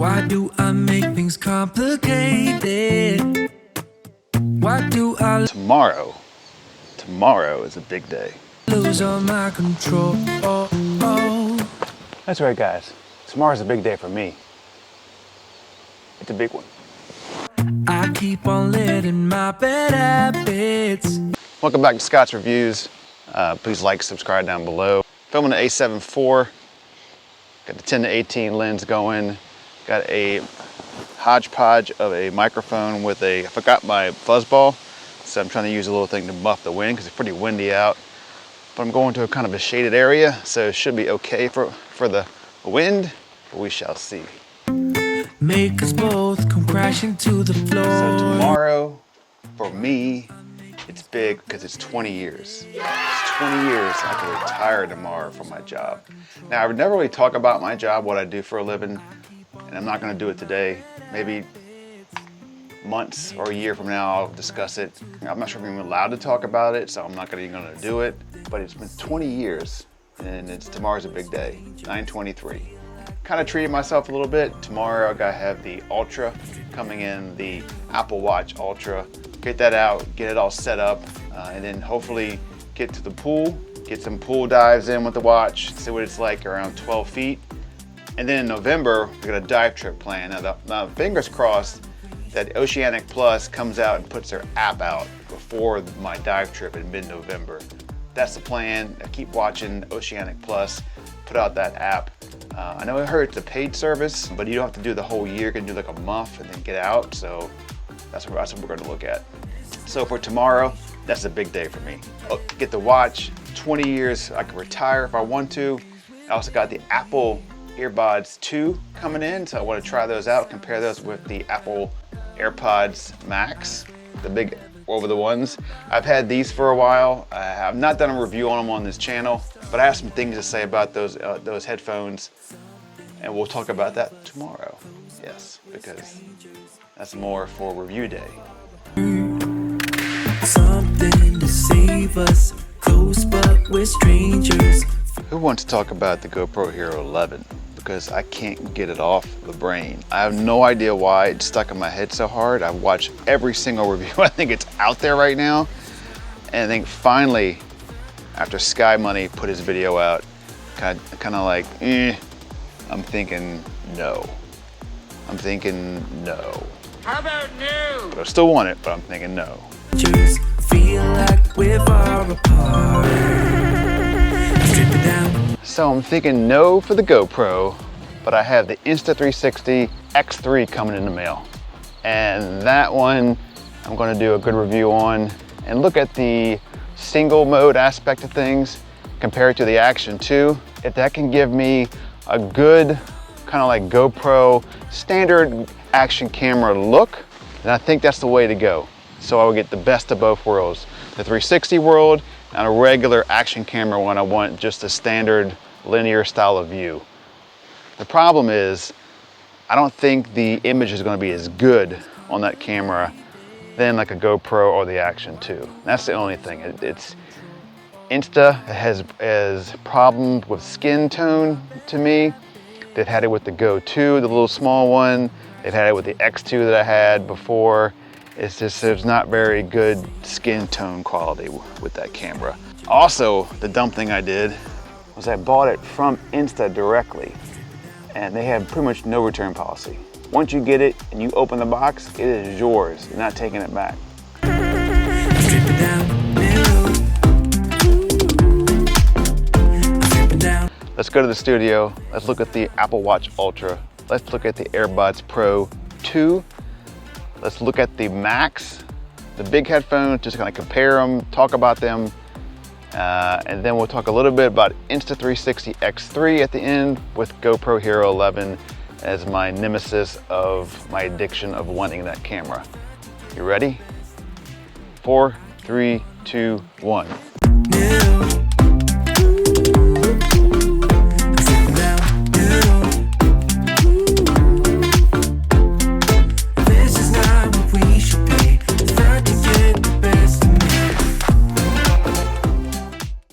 Why do I make things complicated? Why do I Tomorrow is a big day. lose all my control? That's right, guys. Tomorrow's a big day for me. It's a big one. I keep on letting my bad habits. Welcome back to Scott's Reviews. Please like, subscribe down below. Filming an A7 IV. Got the 10-18 lens going. Got a hodgepodge of a microphone with I forgot my fuzzball, so I'm trying to use a little thing to buff the wind because it's pretty windy out. But I'm going to a kind of a shaded area, so it should be okay for the wind, but we shall see. Make us both come crashing to the floor. So tomorrow, for me, it's big because it's 20 years. It's 20 years I can retire tomorrow from my job. Now, I would never really talk about my job, what I do for a living, and I'm not going to do it today. Maybe months or a year from now, I'll discuss it. I'm not sure if I'm even allowed to talk about it, so I'm not even going to do it. But it's been 20 years, and tomorrow's a big day, 9/23. Kind of treated myself a little bit. Tomorrow I gotta have the Ultra coming in, the Apple Watch Ultra. Get that out, get it all set up, and then hopefully get to the pool, get some pool dives in with the watch, see what it's like around 12 feet. And then in November, we got a dive trip planned. Now fingers crossed that Oceanic Plus comes out and puts their app out before my dive trip in mid-November. That's the plan. I keep watching Oceanic Plus put out that app. I know I heard it's a paid service, but you don't have to do the whole year. You can do like a month and then get out. So that's what we're going to look at. So for tomorrow, that's a big day for me. I'll get the watch, 20 years. I can retire if I want to. I also got the Apple Airpods 2 coming in, so I want to try those out, compare those with the Apple Airpods Max, the big over the ones. I've had these for a while. I have not done a review on them on this channel, but I have some things to say about those headphones, and we'll talk about that tomorrow. Yes, because that's more for review day. Something to save us, close but we're strangers. Who wants to talk about the GoPro Hero 11? Because I can't get it off the brain. I have no idea why it's stuck in my head so hard. I've watched every single review I think it's out there right now. And I think finally, after Sky Money put his video out, kind of like, I'm thinking no. I'm thinking no. How about no? But I still want it, but I'm thinking no. Just feel like we're far apart. Strip it down. So I'm thinking no for the GoPro, but I have the Insta360 X3 coming in the mail. And that one I'm going to do a good review on and look at the single mode aspect of things compared to the Action 2. If that can give me a good kind of like GoPro standard action camera look, then I think that's the way to go. So I will get the best of both worlds. The 360 world and a regular action camera when I want just a standard linear style of view. The problem is, I don't think the image is going to be as good on that camera than like a GoPro or the Action 2. That's the only thing. It's Insta has problem with skin tone to me. They've had it with the Go 2, the little small one. They've had it with the X2 that I had before. It's just, there's not very good skin tone quality with that camera. Also, the dumb thing I did was I bought it from Insta directly, and they have pretty much no return policy. Once you get it and you open the box, it is yours. You're not taking it back. Strip it down. Let's go to the studio. Let's look at the Apple Watch Ultra. Let's look at the Airpods Pro 2. Let's look at the Max, the big headphones, just kind of compare them, talk about them. And then we'll talk a little bit about Insta360 X3 at the end with GoPro Hero 11 as my nemesis of my addiction of wanting that camera. You ready? 4, 3, 2, 1.